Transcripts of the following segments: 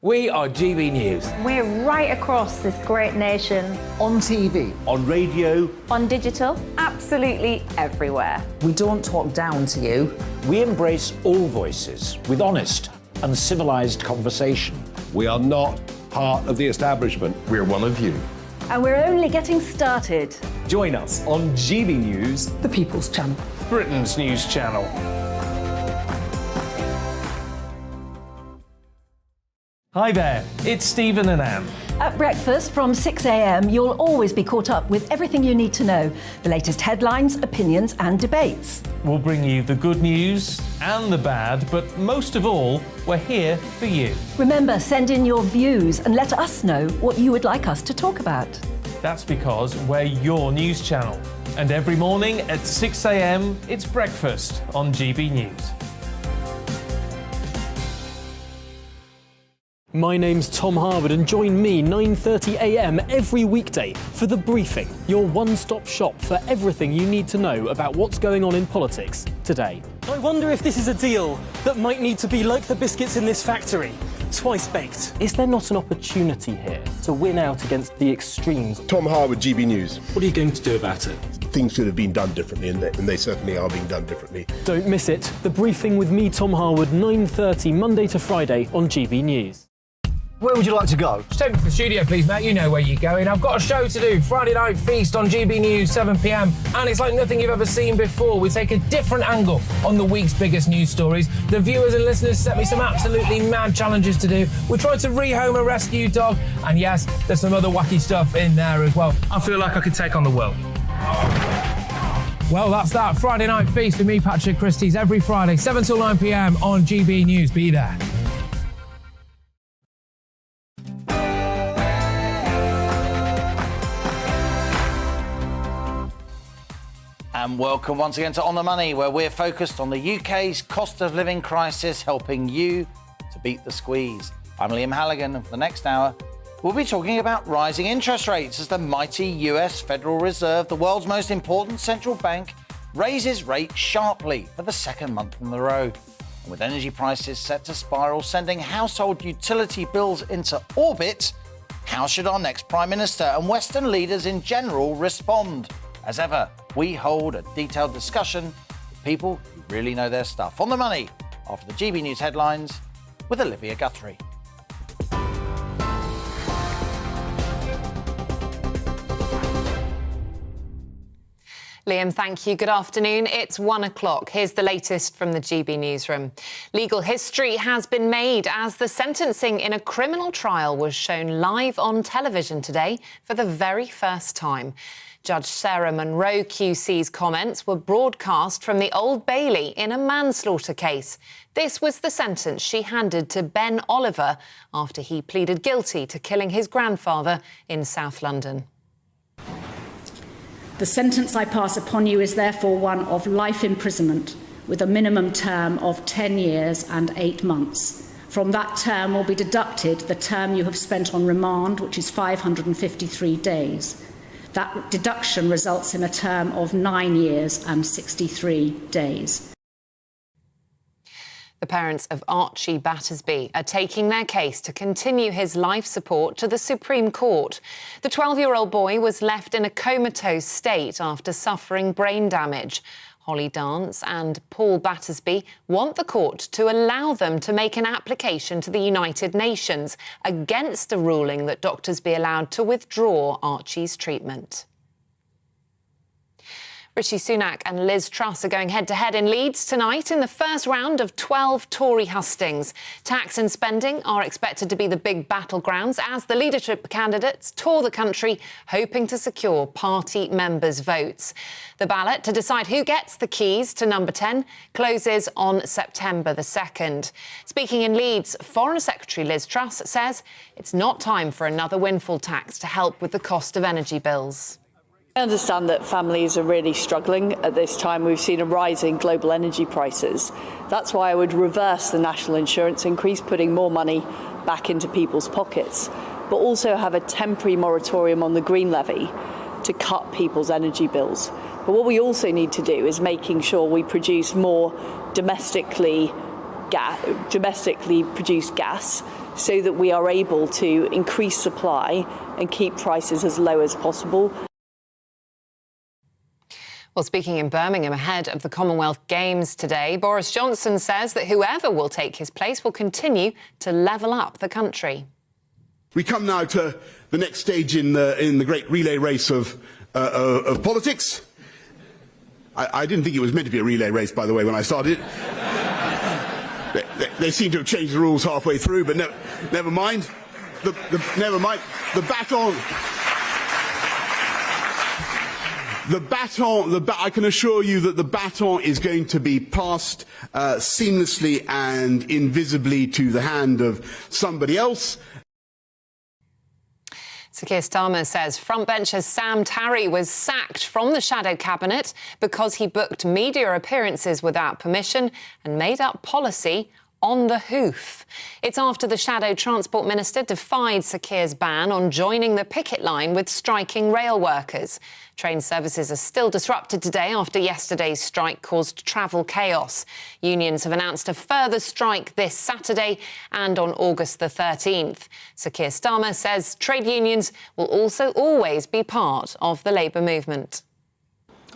We are GB News. We're right across this great nation. On TV. On radio. On digital. Absolutely everywhere. We don't talk down to you. We embrace all voices with honest and civilised conversation. We are not part of the establishment. We're one of you. And we're only getting started. Join us on GB News, The People's Channel. Britain's news channel. Hi there, it's Stephen and Anne. At breakfast from 6 a.m, you'll always be caught up with everything you need to know, the latest headlines, opinions and debates. We'll bring you the good news and the bad, but most of all, we're here for you. Remember, send in your views and let us know what you would like us to talk about. That's because we're your news channel. And every morning at 6 a.m, it's breakfast on GB News. My name's Tom Harwood and join me 9:30 a.m. every weekday for The Briefing, your one-stop shop for everything you need to know about what's going on in politics today. I wonder if this is a deal that might need to be like the biscuits in this factory, twice baked. Is there not an opportunity here to win out against the extremes? Tom Harwood, GB News. What are you going to do about it? Things should have been done differently, and they certainly are being done differently. Don't miss it. The Briefing with me, Tom Harwood, 9:30 Monday to Friday on GB News. Where would you like to go? Just take me to the studio, please, mate. You know where you're going. I've got a show to do. Friday Night Feast on GB News, 7 p.m. And it's like nothing you've ever seen before. We take a different angle on the week's biggest news stories. The viewers and listeners set me some absolutely mad challenges to do. We tried to rehome a rescue dog. And yes, there's some other wacky stuff in there as well. I feel like I could take on the world. Well, that's that. Friday Night Feast with me, Patrick Christie's, every Friday, 7 till 9 p.m. on GB News. Be there. And welcome once again to On the Money, where we're focused on the UK's cost of living crisis, helping you to beat the squeeze. I'm Liam Halligan, and for the next hour, we'll be talking about rising interest rates as the mighty US Federal Reserve, the world's most important central bank, raises rates sharply for the second month in a row. And with energy prices set to spiral, sending household utility bills into orbit, how should our next Prime Minister and Western leaders in general respond? As ever, we hold a detailed discussion with people who really know their stuff. On the Money, after the GB News headlines with Olivia Guthrie. Liam, thank you. Good afternoon. It's 1 o'clock. Here's the latest from the GB Newsroom. Legal history has been made as the sentencing in a criminal trial was shown live on television today for the very first time. Judge Sarah Monroe QC's comments were broadcast from the Old Bailey in a manslaughter case. This was the sentence she handed to Ben Oliver after he pleaded guilty to killing his grandfather in South London. The sentence I pass upon you is therefore one of life imprisonment with a minimum term of 10 years and 8 months. From that term will be deducted the term you have spent on remand, which is 553 days. That deduction results in a term of 9 years and 63 days. The parents of Archie Battersby are taking their case to continue his life support to the Supreme Court. The 12-year-old boy was left in a comatose state after suffering brain damage. Holly Dance and Paul Battersby want the court to allow them to make an application to the United Nations against a ruling that doctors be allowed to withdraw Archie's treatment. Rishi Sunak and Liz Truss are going head-to-head in Leeds tonight in the first round of 12 Tory hustings. Tax and spending are expected to be the big battlegrounds as the leadership candidates tour the country, hoping to secure party members' votes. The ballot to decide who gets the keys to number 10 closes on September the 2nd. Speaking in Leeds, Foreign Secretary Liz Truss says it's not time for another windfall tax to help with the cost of energy bills. I understand that families are really struggling at this time. We've seen a rise in global energy prices. That's why I would reverse the national insurance increase, putting more money back into people's pockets, but also have a temporary moratorium on the green levy to cut people's energy bills. But what we also need to do is making sure we produce more domestically produced gas so that we are able to increase supply and keep prices as low as possible. Well, speaking in Birmingham ahead of the Commonwealth Games today, Boris Johnson says that whoever will take his place will continue to level up the country. We come now to the next stage in the great relay race of politics. I didn't think it was meant to be a relay race, by the way, when I started it. They seem to have changed the rules halfway through, but never mind. Never mind. The baton. I can assure you that the baton is going to be passed seamlessly and invisibly to the hand of somebody else. Sir Keir Starmer says frontbencher Sam Tarry was sacked from the shadow cabinet because he booked media appearances without permission and made up policy on the hoof. It's after the shadow transport minister defied Sir Keir's ban on joining the picket line with striking rail workers. Train services are still disrupted today after yesterday's strike caused travel chaos. Unions have announced a further strike this Saturday and on August the 13th. Sir Keir Starmer says trade unions will also always be part of the Labour movement.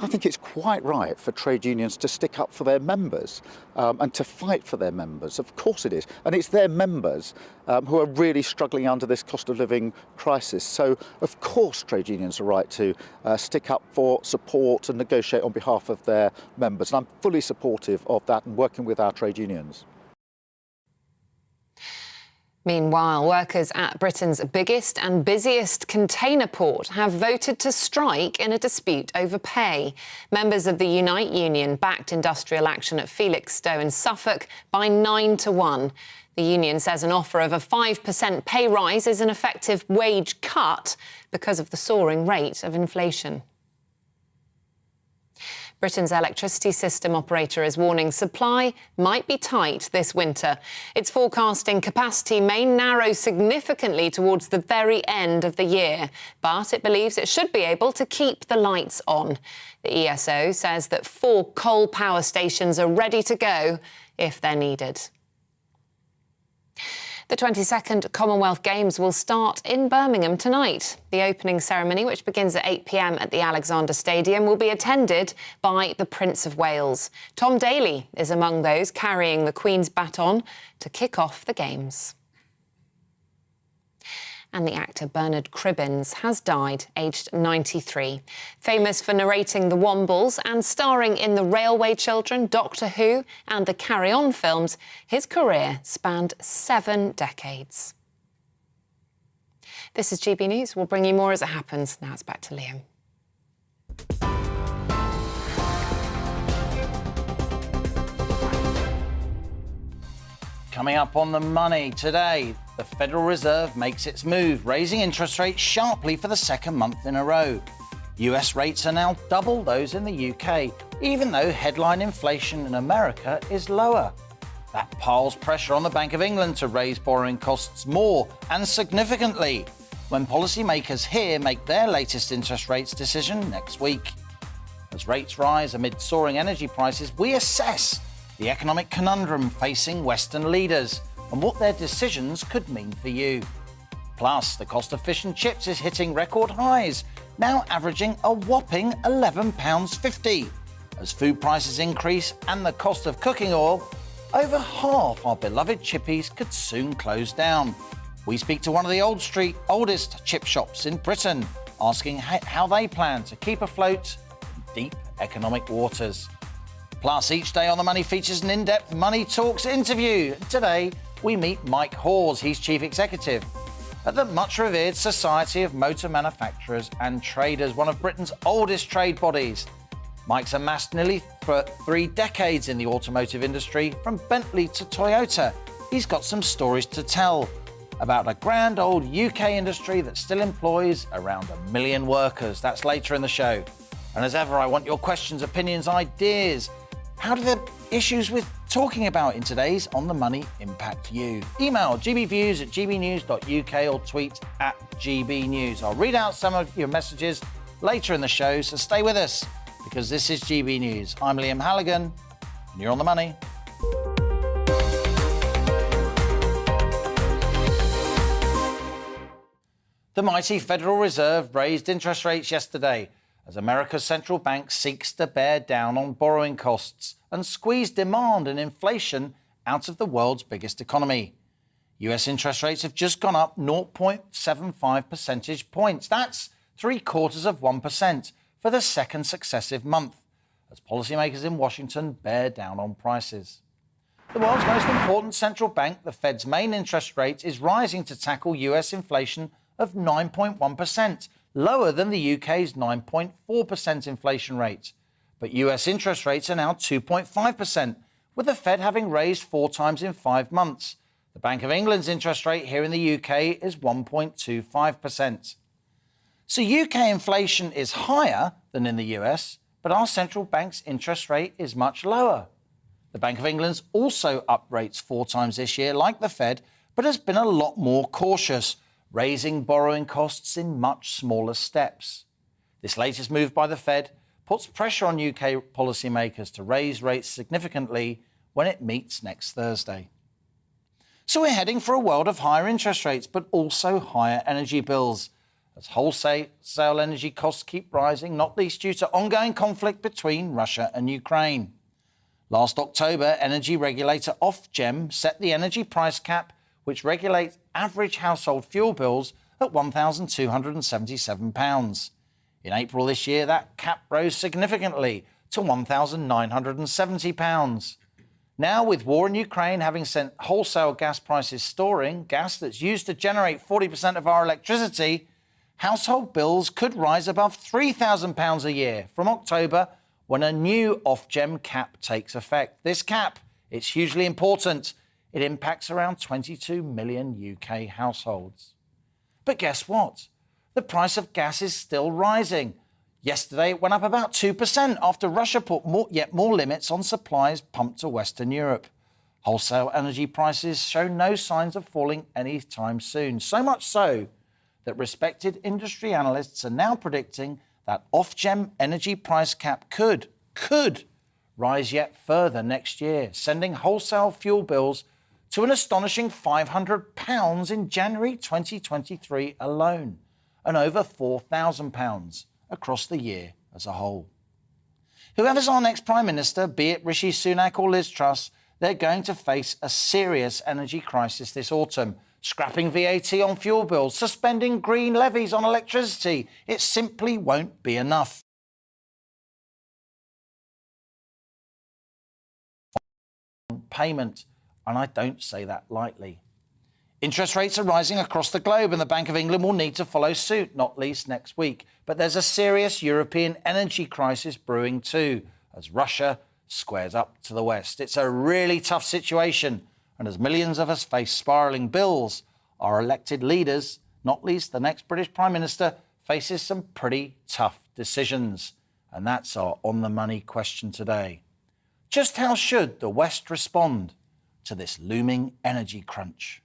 I think it's quite right for trade unions to stick up for their members and to fight for their members. Of course it is. And it's their members who are really struggling under this cost of living crisis. So, of course, trade unions are right to stick up for support and negotiate on behalf of their members. And I'm fully supportive of that and working with our trade unions. Meanwhile, workers at Britain's biggest and busiest container port have voted to strike in a dispute over pay. Members of the Unite Union backed industrial action at Felixstowe in Suffolk by 9-1. The union says an offer of a 5% pay rise is an effective wage cut because of the soaring rate of inflation. Britain's electricity system operator is warning supply might be tight this winter. It's forecasting capacity may narrow significantly towards the very end of the year, but it believes it should be able to keep the lights on. The ESO says that 4 coal power stations are ready to go if they're needed. The 22nd Commonwealth Games will start in Birmingham tonight. The opening ceremony, which begins at 8 p.m. at the Alexander Stadium, will be attended by the Prince of Wales. Tom Daley is among those carrying the Queen's baton to kick off the Games. And the actor Bernard Cribbins has died, aged 93. Famous for narrating The Wombles and starring in The Railway Children, Doctor Who and the Carry On films, his career spanned 7 decades. This is GB News. We'll bring you more as it happens. Now it's back to Liam. Coming up on The Money today, the Federal Reserve makes its move, raising interest rates sharply for the second month in a row. US rates are now double those in the UK, even though headline inflation in America is lower. That piles pressure on the Bank of England to raise borrowing costs more and significantly when policymakers here make their latest interest rates decision next week. As rates rise amid soaring energy prices, we assess the economic conundrum facing Western leaders and what their decisions could mean for you. Plus, the cost of fish and chips is hitting record highs, now averaging a whopping £11.50. As food prices increase and the cost of cooking oil, over half our beloved chippies could soon close down. We speak to one of the oldest chip shops in Britain, asking how they plan to keep afloat in deep economic waters. Plus, each day on The Money features an in-depth Money Talks interview. Today, we meet Mike Hawes. He's Chief Executive at the much-revered Society of Motor Manufacturers and Traders, one of Britain's oldest trade bodies. Mike's amassed nearly 3 decades in the automotive industry, from Bentley to Toyota. He's got some stories to tell about a grand old UK industry that still employs around 1 million workers. That's later in the show. And as ever, I want your questions, opinions, ideas. How do the issues we're talking about in today's On The Money impact you? Email gbviews@gbnews.uk or tweet @gbnews. I'll read out some of your messages later in the show, so stay with us, because this is GB News. I'm Liam Halligan, and you're On The Money. The mighty Federal Reserve raised interest rates yesterday as America's central bank seeks to bear down on borrowing costs and squeeze demand and inflation out of the world's biggest economy. US interest rates have just gone up 0.75 percentage points. That's 0.75% for the second successive month, as policymakers in Washington bear down on prices. The world's most important central bank, the Fed's main interest rate, is rising to tackle US inflation of 9.1%, lower than the UK's 9.4% inflation rate. But US interest rates are now 2.5%, with the Fed having raised 4 times in 5 months. The Bank of England's interest rate here in the UK is 1.25%. So UK inflation is higher than in the US, but our central bank's interest rate is much lower. The Bank of England's also up rates 4 times this year, like the Fed, but has been a lot more cautious, raising borrowing costs in much smaller steps. This latest move by the Fed puts pressure on UK policymakers to raise rates significantly when it meets next Thursday. So we're heading for a world of higher interest rates, but also higher energy bills, as wholesale energy costs keep rising, not least due to ongoing conflict between Russia and Ukraine. Last October, energy regulator Ofgem set the energy price cap, which regulates average household fuel bills, at £1,277. In April this year, that cap rose significantly to £1,970. Now, with war in Ukraine having sent wholesale gas prices soaring, gas that's used to generate 40% of our electricity, household bills could rise above £3,000 a year from October, when a new Ofgem cap takes effect. This cap, it's hugely important. It impacts around 22 million UK households. But guess what? The price of gas is still rising. Yesterday, it went up about 2% after Russia put yet more limits on supplies pumped to Western Europe. Wholesale energy prices show no signs of falling anytime soon. So much so that respected industry analysts are now predicting that Ofgem energy price cap could rise yet further next year, sending wholesale fuel bills to an astonishing £500 in January 2023 alone, and over £4,000 across the year as a whole. Whoever's our next Prime Minister, be it Rishi Sunak or Liz Truss, they're going to face a serious energy crisis this autumn, scrapping VAT on fuel bills, suspending green levies on electricity. It simply won't be enough. Payment, and I don't say that lightly. Interest rates are rising across the globe, and the Bank of England will need to follow suit, not least next week. But there's a serious European energy crisis brewing too, as Russia squares up to the West. It's a really tough situation, and as millions of us face spiralling bills, our elected leaders, not least the next British Prime Minister, faces some pretty tough decisions. And that's our on-the-money question today. Just how should the West respond to this looming energy crunch?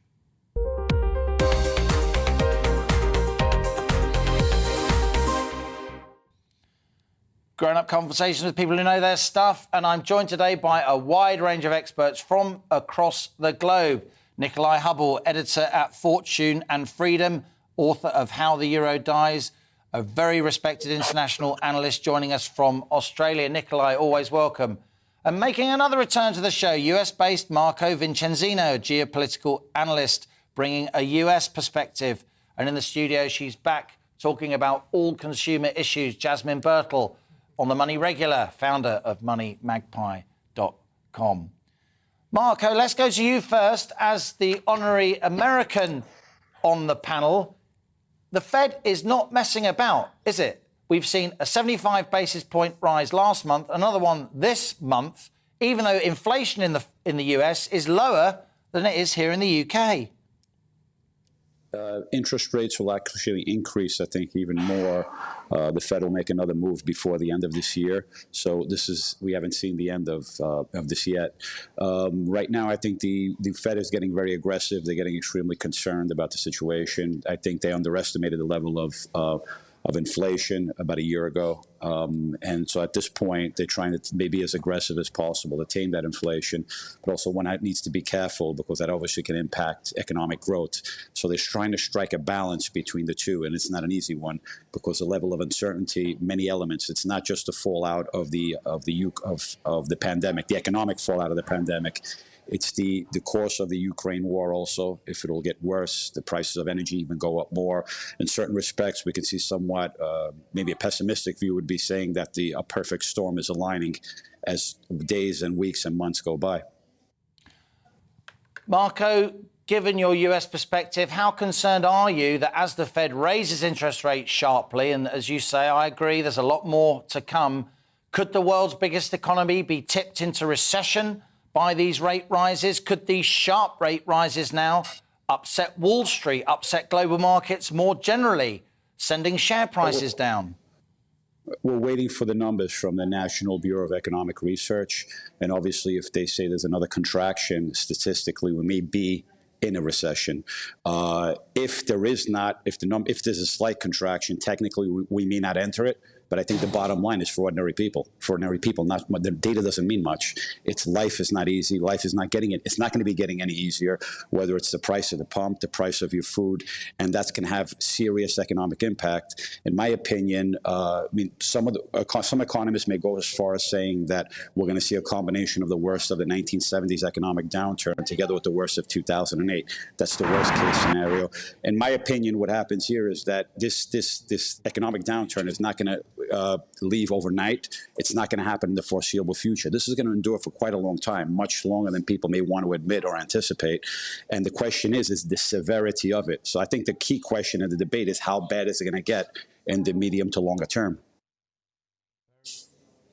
Grown-up conversations with people who know their stuff, and I'm joined today by a wide range of experts from across the globe. Nikolai Hubble, editor at Fortune and Freedom, author of How the Euro Dies, a very respected international analyst joining us from Australia. Nikolai, always welcome. And making another return to the show, US-based Marco Vincenzino, geopolitical analyst, bringing a US perspective. And in the studio, she's back talking about all consumer issues. Jasmine Birtle, On the Money regular, founder of MoneyMagpie.com. Marco, let's go to you first as the honorary American on the panel. The Fed is not messing about, is it? We've seen a 75 basis point rise last month, another one this month, even though inflation in the US is lower than it is here in the UK. Interest rates will actually increase, I think, even more. The Fed will make another move before the end of this year. So we haven't seen the end of this yet. Right now, I think the Fed is getting very aggressive. They're getting extremely concerned about the situation. I think they underestimated the level of of inflation about a year ago. And so at this point, they're trying to maybe as aggressive as possible to tame that inflation, but also one needs to be careful because that obviously can impact economic growth. So they're trying to strike a balance between the two, and it's not an easy one because the level of uncertainty, many elements. It's not just the fallout of the pandemic, the economic fallout of the pandemic. It's the course of the Ukraine war also. If it'll get worse, the prices of energy even go up more. In certain respects, we can see somewhat, maybe a pessimistic view would be saying that a perfect storm is aligning as days and weeks and months go by. Marco, given your US perspective, how concerned are you that as the Fed raises interest rates sharply, and as you say, I agree, there's a lot more to come, could the world's biggest economy be tipped into recession by these rate rises? Could these sharp rate rises now upset Wall Street, upset global markets more generally, sending share prices down? We're waiting for the numbers from the National Bureau of Economic Research. And obviously, if they say there's another contraction, statistically, we may be in a recession. If there's a slight contraction, technically, we may not enter it. But I think the bottom line is for ordinary people. For ordinary people, the data doesn't mean much. Life is not easy. Life is not getting it. It's not going to be getting any easier, whether it's the price of the pump, the price of your food, and that's going to have serious economic impact. In my opinion, some economists may go as far as saying that we're going to see a combination of the worst of the 1970s economic downturn together with the worst of 2008. That's the worst case scenario. In my opinion, what happens here is that this economic downturn is not going to leave overnight. It's not going to happen in the foreseeable future. This is going to endure for quite a long time, much longer than people may want to admit or anticipate. And the question is the severity of it. So I think the key question in the debate is how bad is it going to get in the medium to longer term?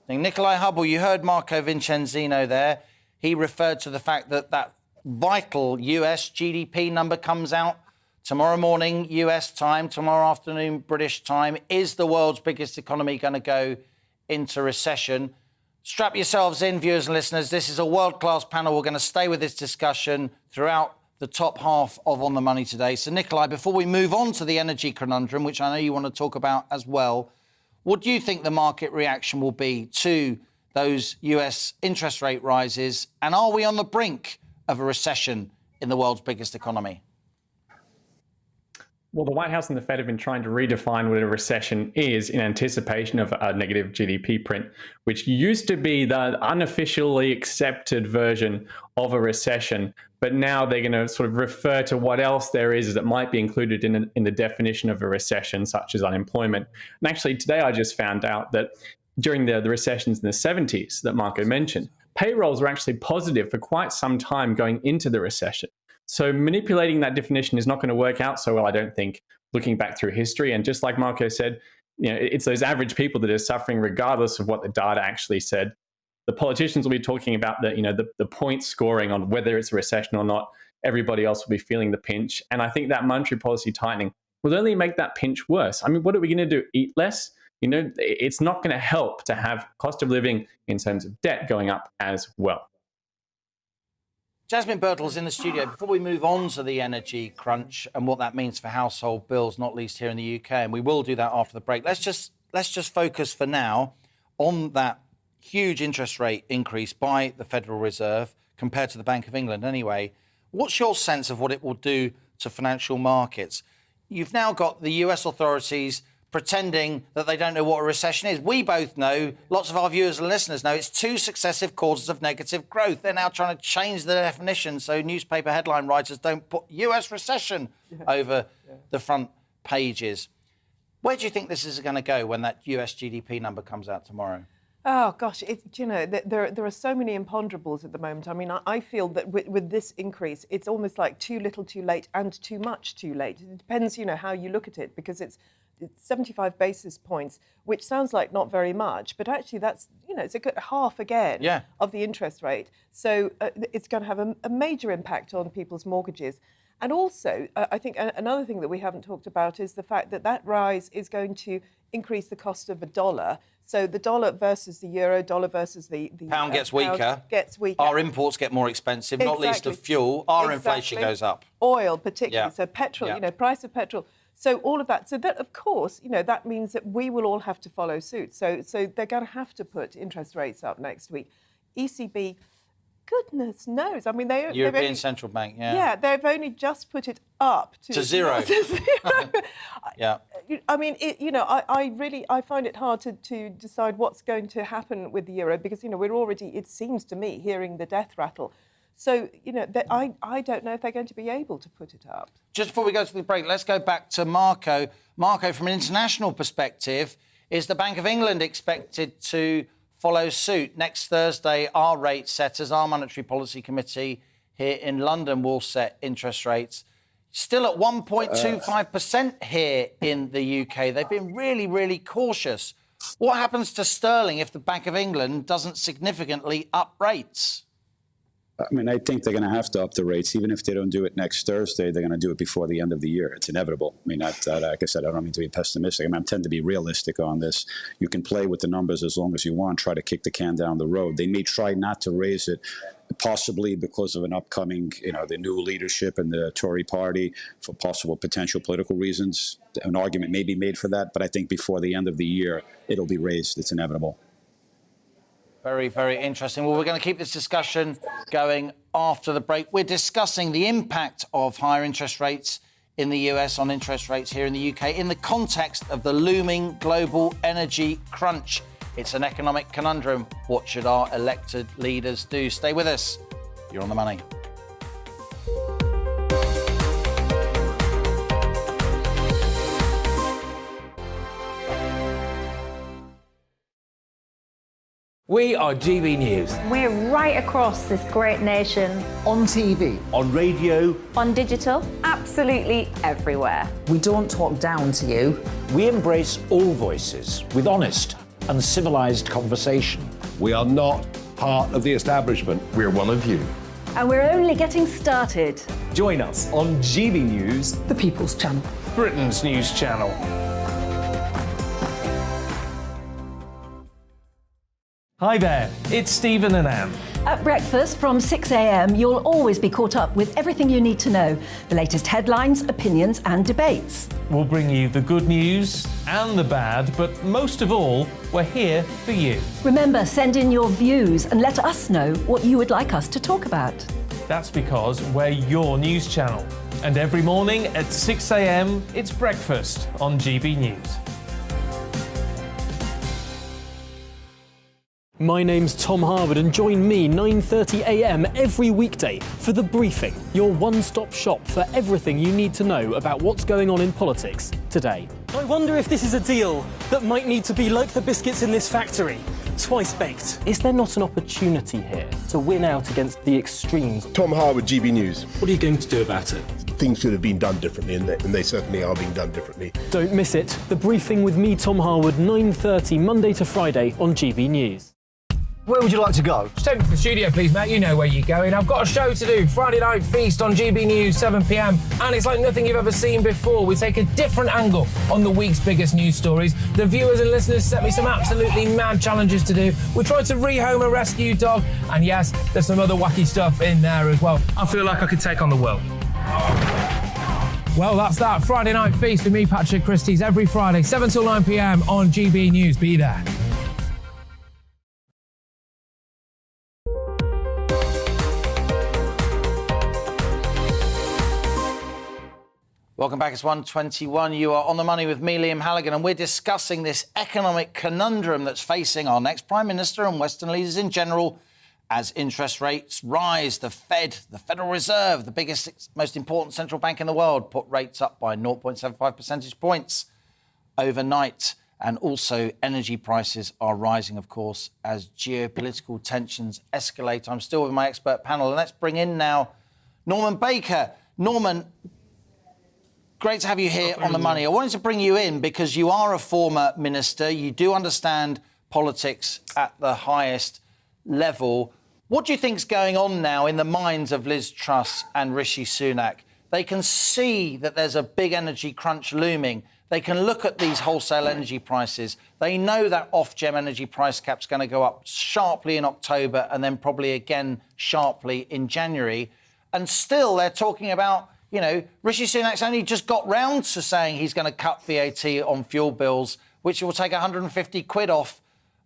Nikolai Hubble, you heard Marco Vincenzino there. He referred to the fact that vital US GDP number comes out tomorrow morning, US time, tomorrow afternoon, British time. Is the world's biggest economy going to go into recession? Strap yourselves in, viewers and listeners. This is a world-class panel. We're going to stay with this discussion throughout the top half of On the Money today. So, Nikolai, before we move on to the energy conundrum, which I know you want to talk about as well, what do you think the market reaction will be to those US interest rate rises? And are we on the brink of a recession in the world's biggest economy? Well, the White House and the Fed have been trying to redefine what a recession is in anticipation of a negative GDP print, which used to be the unofficially accepted version of a recession. But now they're going to sort of refer to what else there is that might be included in the definition of a recession, such as unemployment. And actually, today I just found out that during the recessions in the 70s that Marco mentioned, payrolls were actually positive for quite some time going into the recession. So manipulating that definition is not going to work out so well, I don't think, looking back through history. And just like Marco said, it's those average people that are suffering regardless of what the data actually said. The politicians will be talking about the point scoring on whether it's a recession or not. Everybody else will be feeling the pinch. And I think that monetary policy tightening will only make that pinch worse. I mean, what are we going to do? Eat less? It's not going to help to have cost of living in terms of debt going up as well. Jasmine Birtle's in the studio. Before we move on to the energy crunch and what that means for household bills, not least here in the UK, and we will do that after the break, let's just focus for now on that huge interest rate increase by the Federal Reserve compared to the Bank of England anyway. What's your sense of what it will do to financial markets? You've now got the US authorities pretending that they don't know what a recession is. We both know, lots of our viewers and listeners know, it's 2 successive quarters of negative growth. They're now trying to change the definition so newspaper headline writers don't put US recession over the front pages. Where do you think this is going to go when that US GDP number comes out tomorrow? Oh, gosh, there are so many imponderables at the moment. I mean, I feel that with this increase, it's almost like too little too late and too much too late. It depends, how you look at it, because it's 75 basis points, which sounds like not very much, but actually that's, it's a good half again of the interest rate. So it's going to have a major impact on people's mortgages. And also, I think another thing that we haven't talked about is the fact that rise is going to increase the cost of a dollar. So the dollar versus the euro, dollar versus the pound gets weaker. Our imports get more expensive, not least of fuel. Our inflation goes up. Oil, particularly. So petrol, price of petrol. So all of that. So that, of course, that means that we will all have to follow suit. So they're going to have to put interest rates up next week. ECB, goodness knows. I mean, European Central Bank, Yeah, they've only just put it up to zero. To zero. Yeah. I mean, I find it hard to decide what's going to happen with the euro because, we're already, it seems to me, hearing the death rattle. So, I don't know if they're going to be able to put it up. Just before we go to the break, let's go back to Marco. Marco, from an international perspective, is the Bank of England expected to follow suit? Next Thursday, our rate setters, our Monetary Policy Committee here in London will set interest rates. Still at 1.25% here in the UK. They've been really, really cautious. What happens to sterling if the Bank of England doesn't significantly up rates? I mean, I think they're going to have to up the rates. Even if they don't do it next Thursday, they're going to do it before the end of the year. It's inevitable. I mean, like I said, I don't mean to be pessimistic. I mean, I tend to be realistic on this. You can play with the numbers as long as you want, try to kick the can down the road. They may try not to raise it, possibly because of an upcoming, the new leadership in the Tory party for possible potential political reasons. An argument may be made for that, but I think before the end of the year, it'll be raised. It's inevitable. Very, very interesting. Well, we're going to keep this discussion going after the break. We're discussing the impact of higher interest rates in the US on interest rates here in the UK in the context of the looming global energy crunch. It's an economic conundrum. What should our elected leaders do? Stay with us. You're on the money. We are GB News. We're right across this great nation. On TV. On radio. On digital. Absolutely everywhere. We don't talk down to you. We embrace all voices with honest and civilised conversation. We are not part of the establishment. We're one of you. And we're only getting started. Join us on GB News, The People's Channel. Britain's news channel. Hi there, it's Stephen and Anne. At breakfast from 6 a.m, you'll always be caught up with everything you need to know, the latest headlines, opinions and debates. We'll bring you the good news and the bad, but most of all, we're here for you. Remember, send in your views and let us know what you would like us to talk about. That's because we're your news channel. And every morning at 6 a.m, it's breakfast on GB News. My name's Tom Harwood and join me 9:30 a.m. every weekday for The Briefing, your one-stop shop for everything you need to know about what's going on in politics today. I wonder if this is a deal that might need to be like the biscuits in this factory, twice baked. Is there not an opportunity here to win out against the extremes? Tom Harwood, GB News. What are you going to do about it? Things could have been done differently, and they certainly are being done differently. Don't miss it. The Briefing with me, Tom Harwood, 9:30 Monday to Friday on GB News. Where would you like to go? Just take me to the studio, please, mate. You know where you're going. I've got a show to do. Friday Night Feast on GB News, 7 p.m. And it's like nothing you've ever seen before. We take a different angle on the week's biggest news stories. The viewers and listeners set me some absolutely mad challenges to do. We tried to rehome a rescue dog. And yes, there's some other wacky stuff in there as well. I feel like I could take on the world. Well, that's that. Friday Night Feast with me, Patrick Christie's, every Friday, 7 till 9 p.m. on GB News. Be there. Welcome back. It's 1:21. You are on the money with me, Liam Halligan, and we're discussing this economic conundrum that's facing our next Prime Minister and Western leaders in general as interest rates rise. The Fed, the Federal Reserve, the biggest, most important central bank in the world, put rates up by 0.75 percentage points overnight. And also energy prices are rising, of course, as geopolitical tensions escalate. I'm still with my expert panel, and let's bring in now Norman Baker. Norman, great to have you here on the money. I wanted to bring you in because you are a former minister. You do understand politics at the highest level. What do you think's going on now in the minds of Liz Truss and Rishi Sunak? They can see that there's a big energy crunch looming. They can look at these wholesale energy prices. They know that Ofgem energy price cap's going to go up sharply in October and then probably again sharply in January. And still they're talking about You know, Rishi Sunak's only just got round to saying he's going to cut VAT on fuel bills, which will take 150 quid off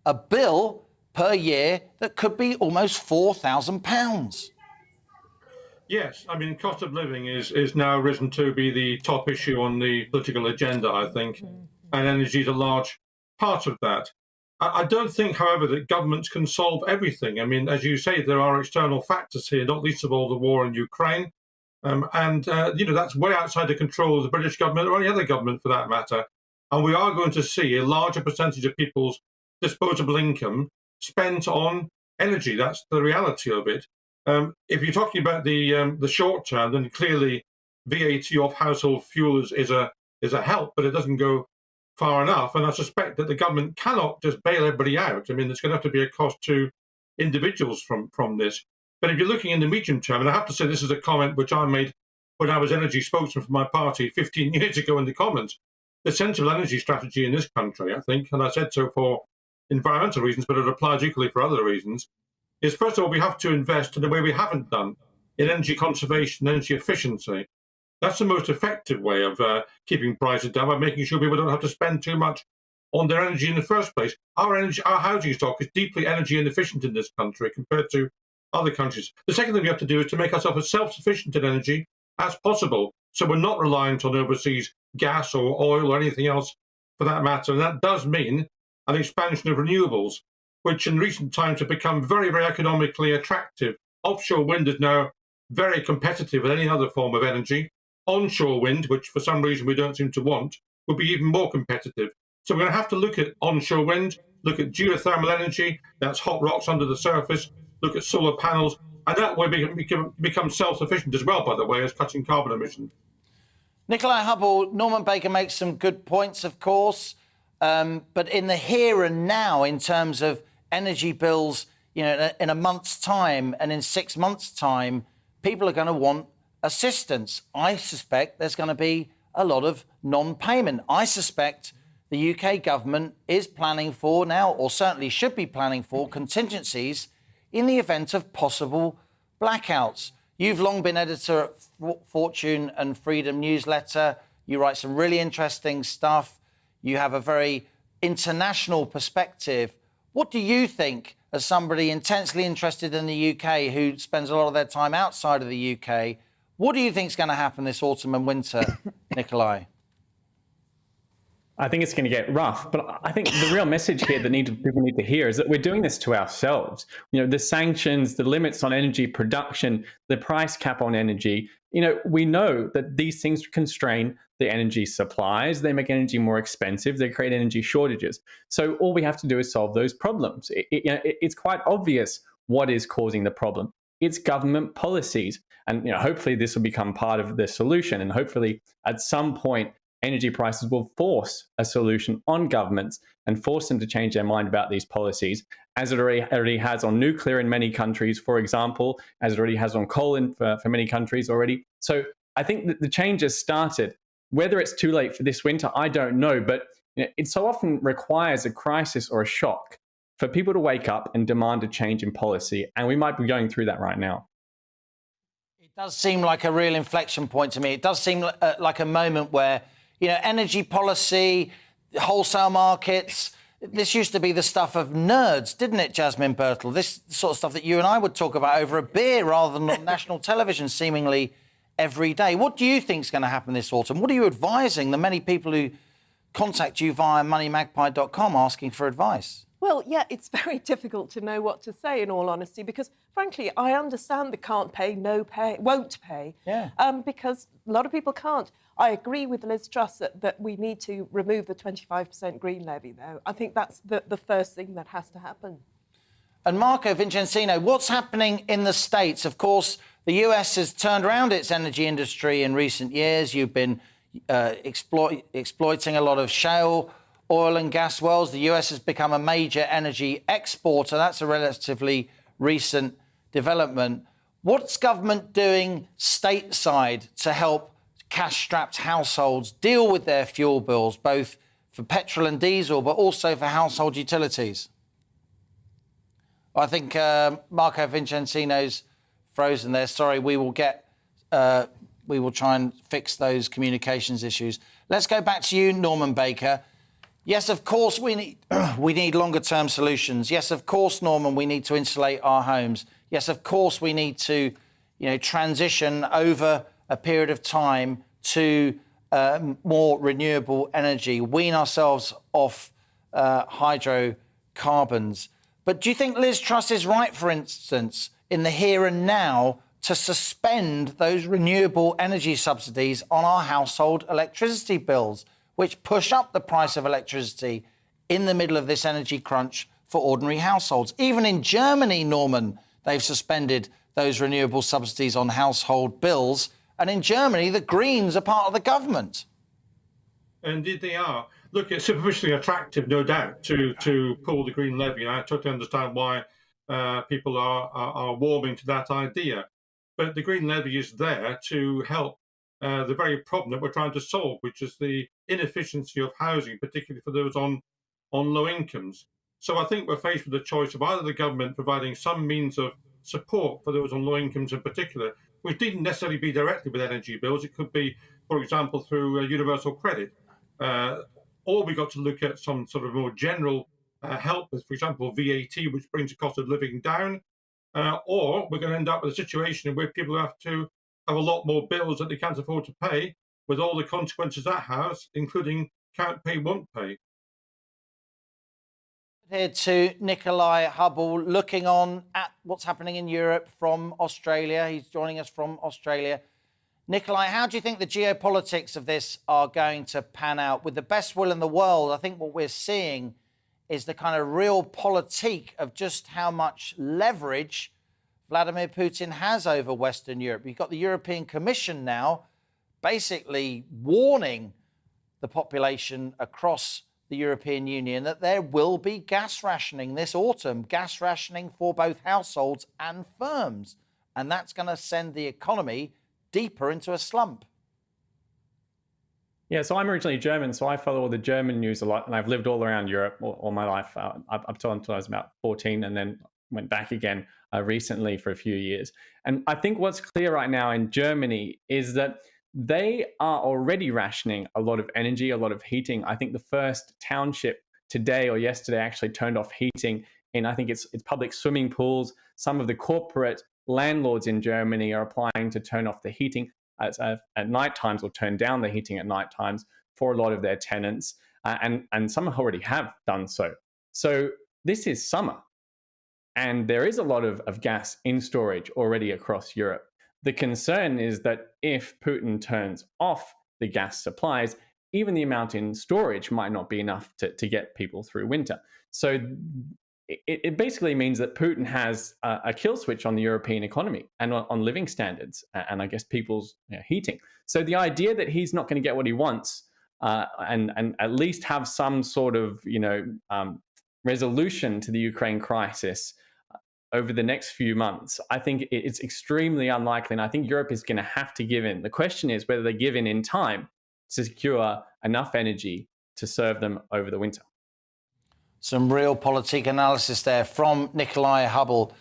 a bill per year that could be almost £4,000. Yes, I mean, cost of living is now risen to be the top issue on the political agenda, I think, and energy is a large part of that. I don't think, however, that governments can solve everything. I mean, as you say, there are external factors here, not least of all the war in Ukraine. You know, that's way outside the control of the British government or any other government for that matter. And we are going to see a larger percentage of people's disposable income spent on energy. That's the reality of it. If you're talking about the short term, then clearly VAT off household fuel is a help, but it doesn't go far enough. And I suspect that the government cannot just bail everybody out. I mean, there's going to have to be a cost to individuals from this. But if you're looking in the medium term, and I have to say this is a comment which I made when I was energy spokesman for my party 15 years ago in the Commons, the sensible energy strategy in this country, I think, and I said so for environmental reasons, but it applies equally for other reasons, is first of all, we have to invest in the way we haven't done in energy conservation, energy efficiency. That's the most effective way of keeping prices down, by making sure people don't have to spend too much on their energy in the first place. Our housing stock is deeply energy inefficient in this country compared to other countries. The second thing we have to do is to make ourselves as self-sufficient in energy as possible, so we're not reliant on overseas gas or oil or anything else for that matter. And that does mean an expansion of renewables, which in recent times have become very, very economically attractive. Offshore wind is now very competitive with any other form of energy. Onshore wind, which for some reason we don't seem to want, will be even more competitive. So we're going to have to look at onshore wind, look at geothermal energy, that's hot rocks under the surface, look at solar panels, and that way we can become self-sufficient as well, by the way, as cutting carbon emissions. Nikolai Hubble, Norman Baker makes some good points, of course, but in the here and now, in terms of energy bills, you know, in a month's time and in 6 months' time, people are going to want assistance. I suspect there's going to be a lot of non-payment. I suspect the UK government is planning for now, or certainly should be planning for, contingencies in the event of possible blackouts. You've long been editor at Fortune and Freedom newsletter. You write some really interesting stuff. You have a very international perspective. What do you think, as somebody intensely interested in the UK who spends a lot of their time outside of the UK, what do you think is going to happen this autumn and winter, Nikolai? I think it's going to get rough, but I think the real message here that people need to hear is that we're doing this to ourselves. You know, the sanctions, the limits on energy production, the price cap on energy, you know, we know that these things constrain the energy supplies, they make energy more expensive, they create energy shortages. So all we have to do is solve those problems. It's quite obvious what is causing the problem. It's government policies. And, you know, hopefully this will become part of the solution. And hopefully at some point, energy prices will force a solution on governments and force them to change their mind about these policies, as it already has on nuclear in many countries, for example, as it already has on coal for many countries already. So I think that the change has started. Whether it's too late for this winter, I don't know, but you know, it so often requires a crisis or a shock for people to wake up and demand a change in policy, and we might be going through that right now. It does seem like a real inflection point to me. It does seem like a moment where, you know, energy policy, wholesale markets, this used to be the stuff of nerds, didn't it, Jasmine Birtle? This sort of stuff that you and I would talk about over a beer rather than on national television seemingly every day. What do you think is going to happen this autumn? What are you advising the many people who contact you via moneymagpie.com asking for advice? Well, yeah, it's very difficult to know what to say, in all honesty, because, frankly, I understand the can't pay, no pay, won't pay, because a lot of people can't. I agree with Liz Truss that we need to remove the 25% green levy, though. I think that's the first thing that has to happen. And Marco Vincenzino, what's happening in the States? Of course, the US has turned around its energy industry in recent years. You've been exploiting a lot of shale oil and gas wells. The US has become a major energy exporter. That's a relatively recent development. What's government doing stateside to help cash-strapped households deal with their fuel bills, both for petrol and diesel, but also for household utilities? I think Marco Vincenzino's frozen there. Sorry, we will get we will try and fix those communications issues. Let's go back to you, Norman Baker. Yes, of course, we need longer-term solutions. Yes, of course, Norman, we need to insulate our homes. Yes, of course, we need to, transition over a period of time to more renewable energy, wean ourselves off hydrocarbons. But do you think Liz Truss is right, for instance, in the here and now, to suspend those renewable energy subsidies on our household electricity bills, which push up the price of electricity in the middle of this energy crunch for ordinary households? Even in Germany, Norman, they've suspended those renewable subsidies on household bills. And in Germany, the Greens are part of the government. Indeed, they are. Look, it's superficially attractive, no doubt, to pull the green levy. And I totally understand why people are warming to that idea. But the green levy is there to help the very problem that we're trying to solve, which is the inefficiency of housing, particularly for those on low incomes. So I think we're faced with the choice of either the government providing some means of support for those on low incomes in particular, which needn't necessarily be directly with energy bills. It could be, for example, through universal credit. Or we got to look at some sort of more general help with, for example, VAT, which brings the cost of living down. Or we're going to end up with a situation where people have to have a lot more bills that they can't afford to pay, with all the consequences that has, including can't pay, won't pay. Here to Nikolai Hubble, looking on at what's happening in Europe from Australia. He's joining us from Australia. Nikolai, how do you think the geopolitics of this are going to pan out? With the best will in the world, I think what we're seeing is the kind of real politique of just how much leverage Vladimir Putin has over Western Europe. You've got the European Commission now basically warning the population across the European Union that there will be gas rationing this autumn, gas rationing for both households and firms. And that's going to send the economy deeper into a slump. Yeah, so I'm originally German, so I follow all the German news a lot, and I've lived all around Europe all my life, up until I was about 14, and then went back again recently for a few years. And I think what's clear right now in Germany is that they are already rationing a lot of energy, a lot of heating. I think the first township today or yesterday actually turned off heating in, I think it's public swimming pools. Some of the corporate landlords in Germany are applying to turn off the heating at night times, or turn down the heating at night times for a lot of their tenants. And some already have done so. So this is summer, and there is a lot of gas in storage already across Europe. The concern is that if Putin turns off the gas supplies, even the amount in storage might not be enough to get people through winter. So it basically means that Putin has a kill switch on the European economy and on living standards and I guess people's heating. So the idea that he's not going to get what he wants and at least have some sort of resolution to the Ukraine crisis over the next few months, I think it's extremely unlikely, and I think Europe is going to have to give in. The question is whether they give in time to secure enough energy to serve them over the winter. Some real politique analysis there from Nikolai Hubble,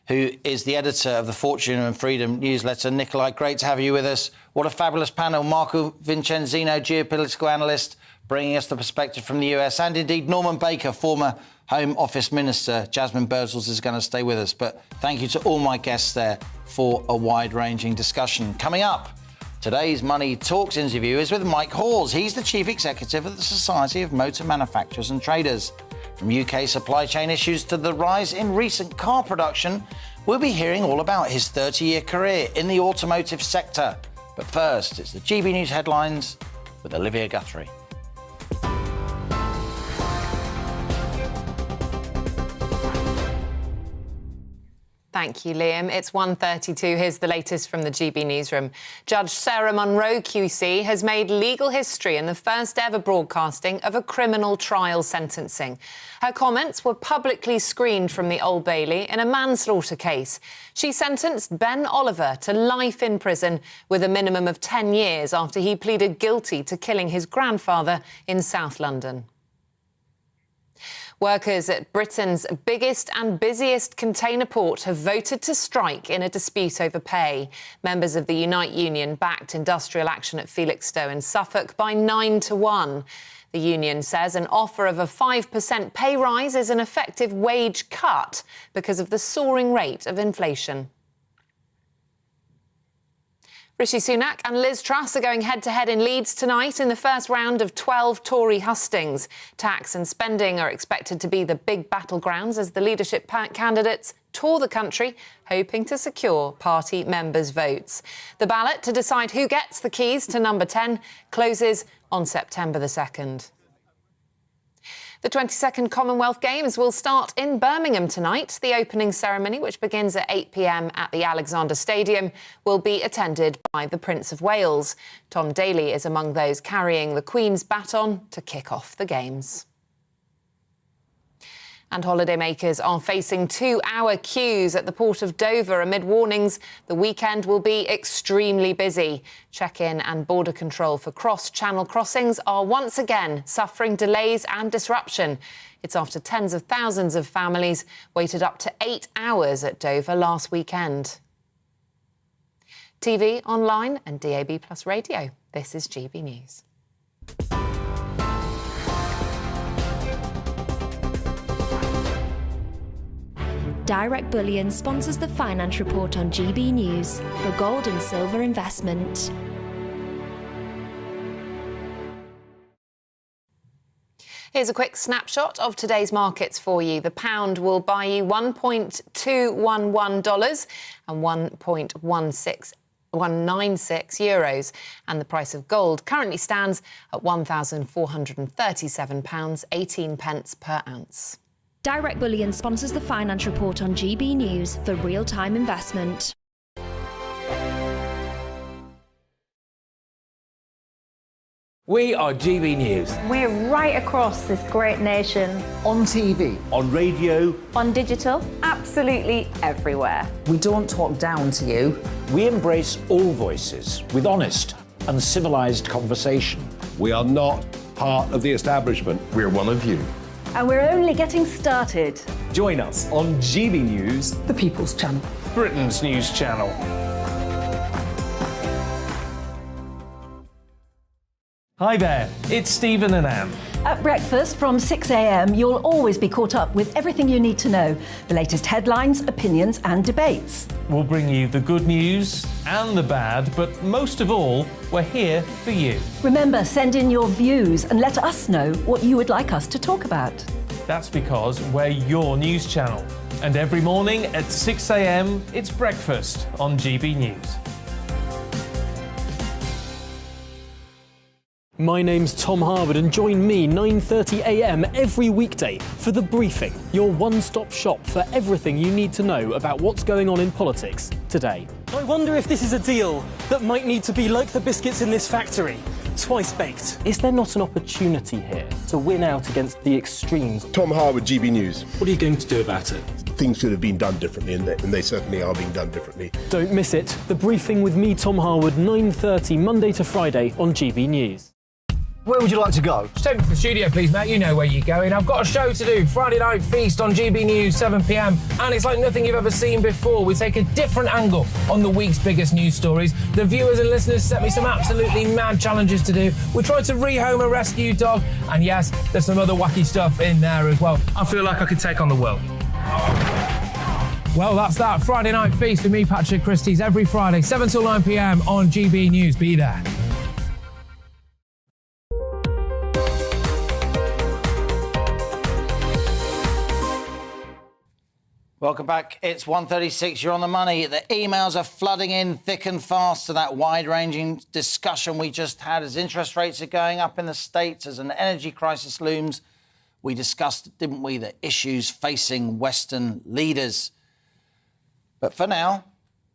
who is the editor of the Fortune and Freedom newsletter. Nikolai, great to have you with us. What a fabulous panel. Marco Vincenzino, geopolitical analyst, bringing us the perspective from the US, and indeed Norman Baker, former Home Office Minister. Jasmine Birdsall is going to stay with us. But thank you to all my guests there for a wide-ranging discussion. Coming up, today's Money Talks interview is with Mike Hawes. He's the Chief Executive of the Society of Motor Manufacturers and Traders. From UK supply chain issues to the rise in recent car production, we'll be hearing all about his 30-year career in the automotive sector. But first, it's the GB News headlines with Olivia Guthrie. Thank you, Liam. It's 1:32. Here's the latest from the GB Newsroom. Judge Sarah Munro QC has made legal history in the first ever broadcasting of a criminal trial sentencing. Her comments were publicly screened from the Old Bailey in a manslaughter case. She sentenced Ben Oliver to life in prison with a minimum of 10 years after he pleaded guilty to killing his grandfather in South London. Workers at Britain's biggest and busiest container port have voted to strike in a dispute over pay. Members of the Unite Union backed industrial action at Felixstowe in Suffolk by 9-1. The union says an offer of a 5% pay rise is an effective wage cut because of the soaring rate of inflation. Rishi Sunak and Liz Truss are going head-to-head in Leeds tonight in the first round of 12 Tory hustings. Tax and spending are expected to be the big battlegrounds as the leadership candidates tour the country, hoping to secure party members' votes. The ballot to decide who gets the keys to number 10 closes on September the 2nd. The 22nd Commonwealth Games will start in Birmingham tonight. The opening ceremony, which begins at 8 p.m. at the Alexander Stadium, will be attended by the Prince of Wales. Tom Daley is among those carrying the Queen's baton to kick off the Games. And holidaymakers are facing 2-hour queues at the port of Dover amid warnings the weekend will be extremely busy. Check-in and border control for cross-channel crossings are once again suffering delays and disruption. It's after tens of thousands of families waited up to 8 hours at Dover last weekend. TV, online and DAB+ radio. This is GB News. Direct Bullion sponsors the Finance Report on GB News for gold and silver investment. Here's a quick snapshot of today's markets for you. The pound will buy you $1.211 and 1.96 €1.96, and the price of gold currently stands at £1,437, 18 pence per ounce. Direct Bullion sponsors the Finance Report on GB News for real-time investment. We are GB News. We're right across this great nation. On TV. On radio. On digital. Absolutely everywhere. We don't talk down to you. We embrace all voices with honest and civilised conversation. We are not part of the establishment. We're one of you. And we're only getting started. Join us on GB News, the People's Channel. Britain's news channel. Hi there, it's Stephen and Anne. At breakfast from 6 a.m, you'll always be caught up with everything you need to know, the latest headlines, opinions and debates. We'll bring you the good news and the bad, but most of all, we're here for you. Remember, send in your views and let us know what you would like us to talk about. That's because we're your news channel. And every morning at 6 a.m, it's breakfast on GB News. My name's Tom Harwood and join me 9:30 a.m. every weekday for The Briefing, your one-stop shop for everything you need to know about what's going on in politics today. I wonder if this is a deal that might need to be like the biscuits in this factory, twice baked. Is there not an opportunity here to win out against the extremes? Tom Harwood, GB News. What are you going to do about it? Things should have been done differently, and they certainly are being done differently. Don't miss it. The Briefing with me, Tom Harwood, 9:30 Monday to Friday on GB News. Where would you like to go? Just take me to the studio, please, mate. You know where you're going. I've got a show to do. Friday Night Feast on GB News, 7 p.m. And it's like nothing you've ever seen before. We take a different angle on the week's biggest news stories. The viewers and listeners set me some absolutely mad challenges to do. We tried to rehome a rescue dog. And yes, there's some other wacky stuff in there as well. I feel like I could take on the world. Well, that's that. Friday Night Feast with me, Patrick Christie's, every Friday, 7 till 9 p.m. on GB News. Be there. Welcome back. It's 1:36. You're on the money. The emails are flooding in thick and fast to that wide-ranging discussion we just had as interest rates are going up in the States, as an energy crisis looms. We discussed, didn't we, the issues facing Western leaders. But for now,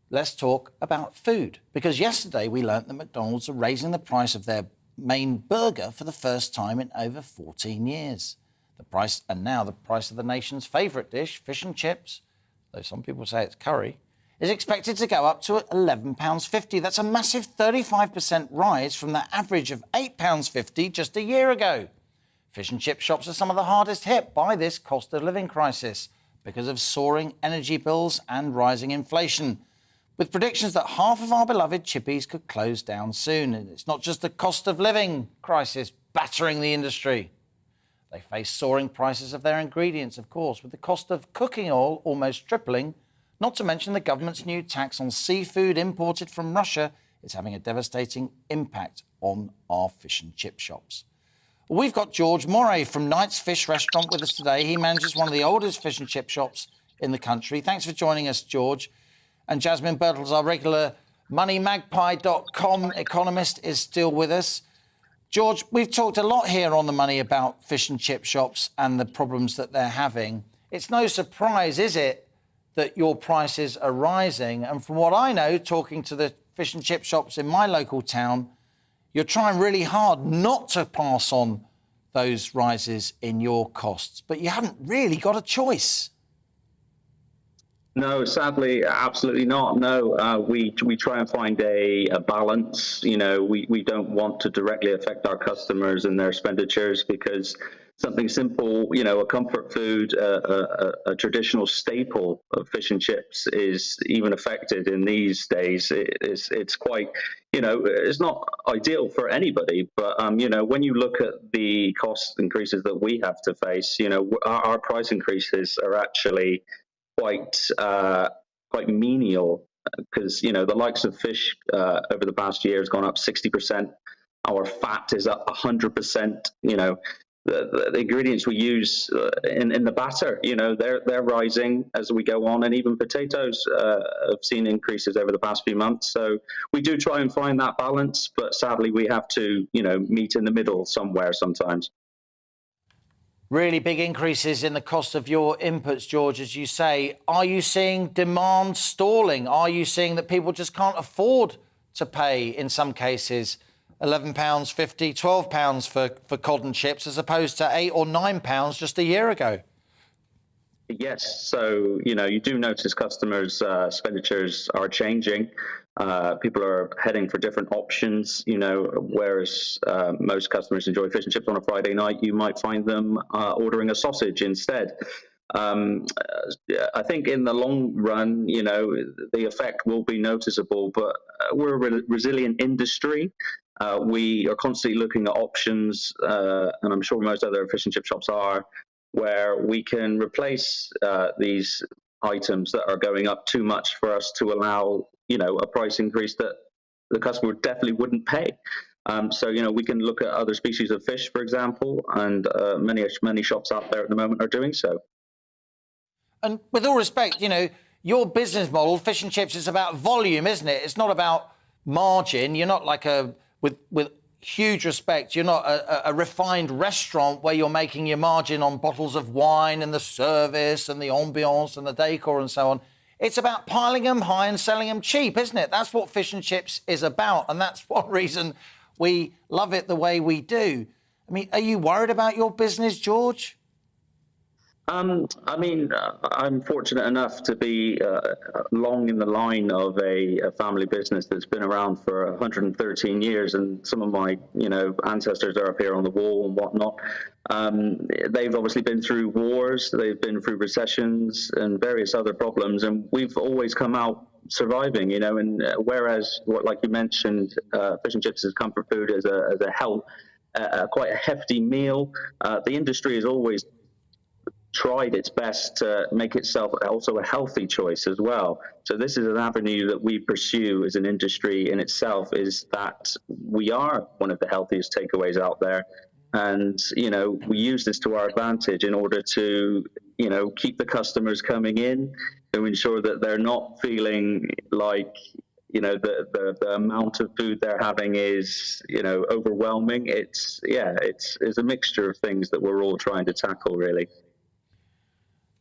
let's talk about food. Because yesterday we learnt that McDonald's are raising the price of their main burger for the first time in over 14 years. The price, and now the price of the nation's favourite dish, fish and chips, though some people say it's curry, is expected to go up to £11.50. That's a massive 35% rise from the average of £8.50 just a year ago. Fish and chip shops are some of the hardest hit by this cost of living crisis because of soaring energy bills and rising inflation, with predictions that half of our beloved chippies could close down soon. And it's not just the cost of living crisis battering the industry. They face soaring prices of their ingredients, of course, with the cost of cooking oil almost tripling, not to mention the government's new tax on seafood imported from Russia is having a devastating impact on our fish and chip shops. We've got George Moray from Knight's Fish Restaurant with us today. He manages one of the oldest fish and chip shops in the country. Thanks for joining us, George. And Jasmine Birtles, our regular moneymagpie.com economist, is still with us. George, we've talked a lot here on The Money about fish and chip shops and the problems that they're having. It's no surprise, is it, that your prices are rising? And from what I know, talking to the fish and chip shops in my local town, you're trying really hard not to pass on those rises in your costs, but you haven't really got a choice. No, sadly, absolutely not. No, we try and find a balance. You know, we don't want to directly affect our customers and their expenditures because something simple, you know, a comfort food, a traditional staple of fish and chips is even affected in these days. It's quite, you know, it's not ideal for anybody. But, you know, when you look at the cost increases that we have to face, you know, our price increases are actually quite menial because, you know, the likes of fish over the past year has gone up 60%. Our fat is up 100%. You know, the ingredients we use in the batter, you know, they're rising as we go on, and even potatoes have seen increases over the past few months. So we do try and find that balance, but sadly we have to, you know, meet in the middle somewhere sometimes. Really big increases in the cost of your inputs, George, as you say. Are you seeing demand stalling? Are you seeing that people just can't afford to pay, in some cases, £11.50, £12 for cod and chips, as opposed to £8 or £9 just a year ago? Yes. So, you know, you do notice customers' expenditures are changing. People are heading for different options, you know, whereas most customers enjoy fish and chips on a Friday night, you might find them ordering a sausage instead. I think in the long run, you know, the effect will be noticeable, but we're a resilient industry. We are constantly looking at options, and I'm sure most other fish and chip shops are, where we can replace these items that are going up too much for us to allow, you know, a price increase that the customer definitely wouldn't pay. So, you know, we can look at other species of fish, for example, and many shops out there at the moment are doing so. And with all respect, you know, your business model, fish and chips, is about volume, isn't it? It's not about margin. You're not like with huge respect, you're not a refined restaurant where you're making your margin on bottles of wine and the service and the ambiance and the decor and so on. It's about piling them high and selling them cheap, isn't it? That's what fish and chips is about, and that's one reason we love it the way we do. I mean, are you worried about your business, George? I mean, I'm fortunate enough to be long in the line of a family business that's been around for 113 years, and some of my, you know, ancestors are up here on the wall and whatnot. They've obviously been through wars, they've been through recessions and various other problems, and we've always come out surviving, you know. And whereas, like you mentioned, fish and chips as comfort food, as quite a hefty meal, the industry has always tried its best to make itself also a healthy choice as well. So this is an avenue that we pursue as an industry in itself, is that we are one of the healthiest takeaways out there. And, you know, we use this to our advantage in order to, you know, keep the customers coming in, to ensure that they're not feeling like, you know, the amount of food they're having is, you know, overwhelming. It's a mixture of things that we're all trying to tackle, really.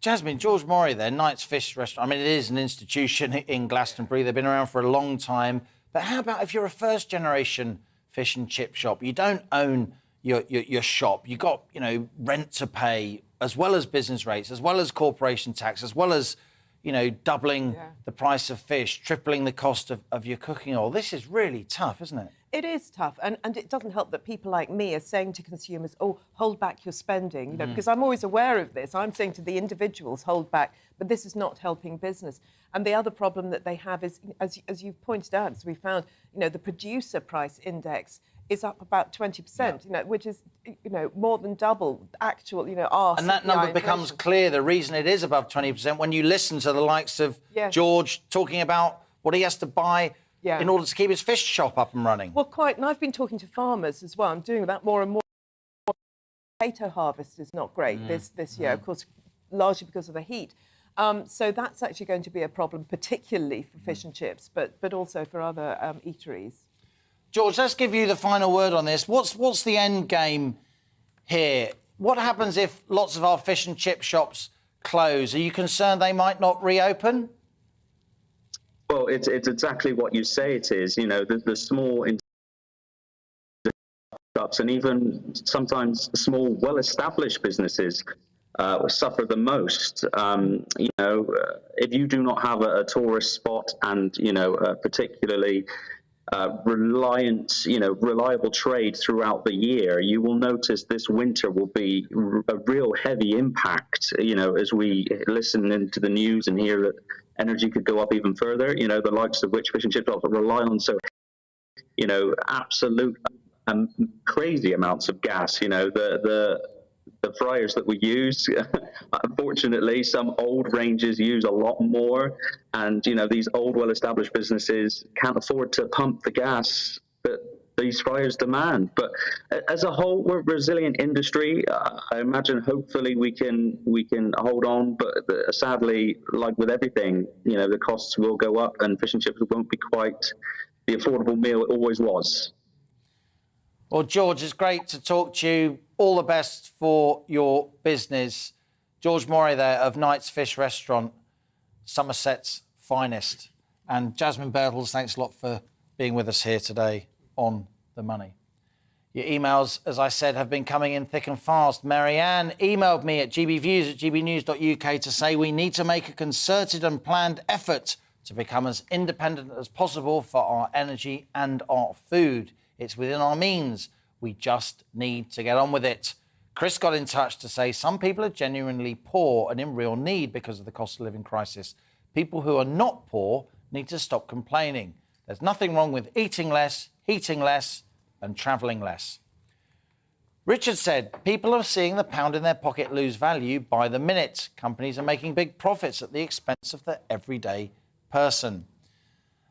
Jasmine, George Moray there, Knight's Fish Restaurant. I mean, it is an institution in Glastonbury. They've been around for a long time. But how about if you're a first-generation fish and chip shop? You don't own your shop. You got, you know, rent to pay, as well as business rates, as well as corporation tax, as well as, you know, doubling the price of fish, tripling the cost of your cooking oil. This is really tough, isn't it? It is tough, and it doesn't help that people like me are saying to consumers, oh, hold back your spending, you know, because I'm always aware of this. I'm saying to the individuals, hold back, but this is not helping business. And the other problem that they have is, as you've pointed out, as we found, you know, the producer price index is up about 20%, you know, which is, you know, more than double actual, you know, our And that CPI number inflation. becomes clear, the reason it is above 20%, when you listen to the likes of George talking about what he has to buy in order to keep his fish shop up and running. Well, quite, and I've been talking to farmers as well. I'm doing that more and more. Potato harvest is not great this year, of course, largely because of the heat. So that's actually going to be a problem, particularly for fish and chips, but also for other eateries. George, let's give you the final word on this. What's the end game here? What happens if lots of our fish and chip shops close? Are you concerned they might not reopen? Well, it's exactly what you say it is. You know, the small shops and even sometimes small, well-established businesses suffer the most. You know, if you do not have a tourist spot and, you know, particularly reliable trade throughout the year, you will notice this winter will be a real heavy impact, you know, as we listen into the news and hear that energy could go up even further, you know, the likes of which fish and chip shops rely on so, you know, absolute crazy amounts of gas, you know, the fryers that we use, unfortunately, some old ranges use a lot more. And, you know, these old, well-established businesses can't afford to pump the gas that these fryers demand. But as a whole, we're a resilient industry. I imagine hopefully we can hold on. But sadly, like with everything, you know, the costs will go up and fish and chips won't be quite the affordable meal it always was. Well, George, it's great to talk to you. All the best for your business. George Morey there of Knight's Fish Restaurant, Somerset's finest. And Jasmine Bertels, thanks a lot for being with us here today on The Money. Your emails, as I said, have been coming in thick and fast. Marianne emailed me at gbviews@gbnews.uk to say we need to make a concerted and planned effort to become as independent as possible for our energy and our food. It's within our means. We just need to get on with it. Chris got in touch to say some people are genuinely poor and in real need because of the cost of living crisis. People who are not poor need to stop complaining. There's nothing wrong with eating less, heating less, and travelling less. Richard said people are seeing the pound in their pocket lose value by the minute. Companies are making big profits at the expense of the everyday person.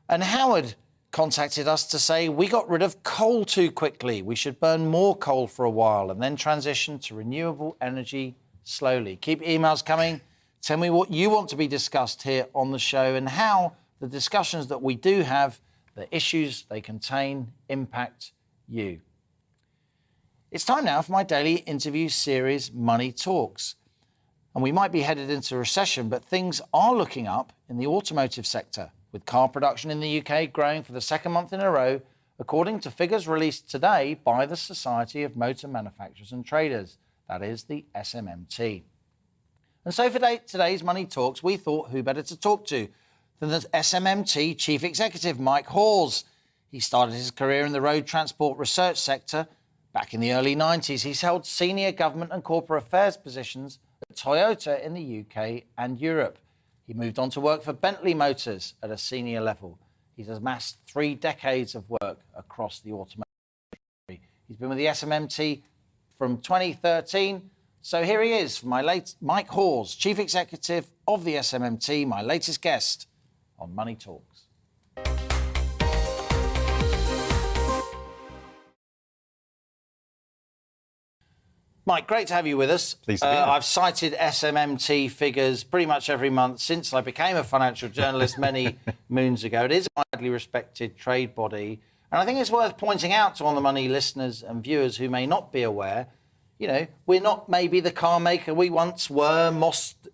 And Howard contacted us to say we got rid of coal too quickly. We should burn more coal for a while and then transition to renewable energy slowly. Keep emails coming. Tell me what you want to be discussed here on the show and how the discussions that we do have, the issues they contain, impact you. It's time now for my daily interview series, Money Talks. And we might be headed into recession, but things are looking up in the automotive sector, with car production in the UK growing for the second month in a row, according to figures released today by the Society of Motor Manufacturers and Traders, that is the SMMT. And so for today's Money Talks, we thought who better to talk to than the SMMT Chief Executive, Mike Hawes. He started his career in the road transport research sector back in the early 90s. He's held senior government and corporate affairs positions at Toyota in the UK and Europe. He moved on to work for Bentley Motors at a senior level. He's amassed 3 decades of work across the automotive industry. He's been with the SMMT from 2013. So here he is, Mike Hawes, Chief Executive of the SMMT, my latest guest on Money Talks. Mike, great to have you with us. Pleased to be here. I've cited SMMT figures pretty much every month since I became a financial journalist many moons ago. It is a widely respected trade body. And I think it's worth pointing out to On the Money listeners and viewers who may not be aware, you know, we're not maybe the car maker we once were,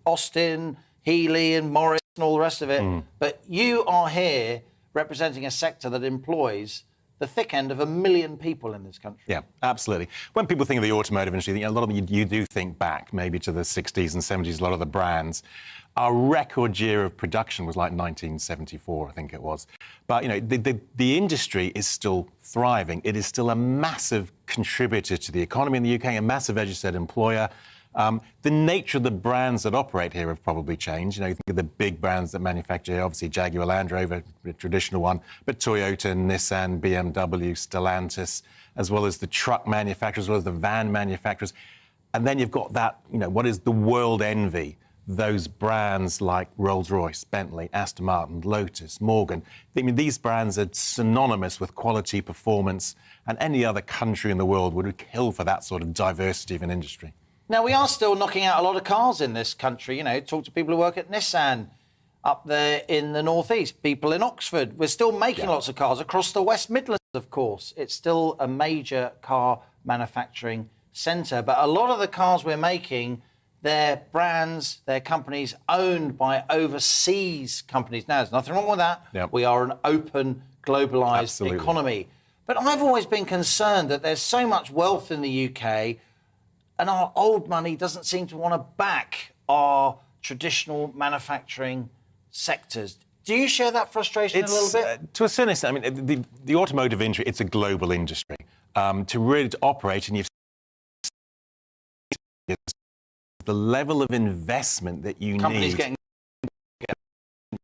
Austin, Healey and Morris and all the rest of it. But you are here representing a sector that employs the thick end of 1 million people in this country. Yeah, absolutely. When people think of the automotive industry, a lot of you do think back maybe to the 60s and 70s, a lot of the brands. Our record year of production was like 1974, I think it was. But, you know, the industry is still thriving. It is still a massive contributor to the economy in the UK, a massive, as you said, employer. The nature of the brands that operate here have probably changed. You know, you think of the big brands that manufacture here, obviously Jaguar Land Rover, the traditional one, but Toyota, Nissan, BMW, Stellantis, as well as the truck manufacturers, as well as the van manufacturers. And then you've got that, you know, what is the world envy? Those brands like Rolls-Royce, Bentley, Aston Martin, Lotus, Morgan. I mean, these brands are synonymous with quality, performance, and any other country in the world would kill for that sort of diversity of an industry. Now, we are still knocking out a lot of cars in this country. You know, talk to people who work at Nissan up there in the northeast, people in Oxford. We're still making lots of cars across the West Midlands, of course. It's still a major car manufacturing centre. But a lot of the cars we're making, they're brands, they're companies owned by overseas companies. Now, there's nothing wrong with that. Yep. We are an open, globalised economy. But I've always been concerned that there's so much wealth in the UK and our old money doesn't seem to want to back our traditional manufacturing sectors. Do you share that frustration a little bit? To a certain extent, I mean, the automotive industry, it's a global industry. To really operate, and you've the level of investment that you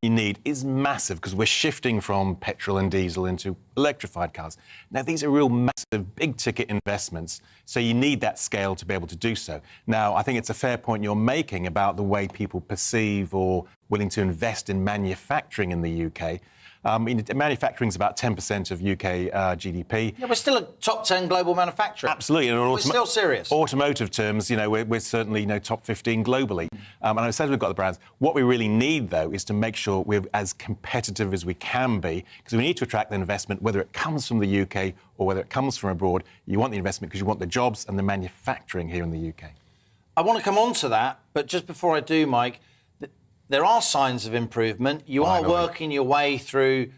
need is massive because we're shifting from petrol and diesel into electrified cars. Now, these are real massive, big-ticket investments, so you need that scale to be able to do so. Now, I think it's a fair point you're making about the way people perceive or willing to invest in manufacturing in the UK. Manufacturing is about 10% of UK GDP. Yeah, we're still a top 10 global manufacturer. Absolutely. And we're still serious. Automotive terms, you know, we're certainly, you know, top 15 globally. And I said we've got the brands. What we really need, though, is to make sure we're as competitive as we can be, because we need to attract the investment, whether it comes from the UK or whether it comes from abroad. You want the investment because you want the jobs and the manufacturing here in the UK. I want to come on to that, but just before I do, Mike, there are signs of improvement. You are working your way through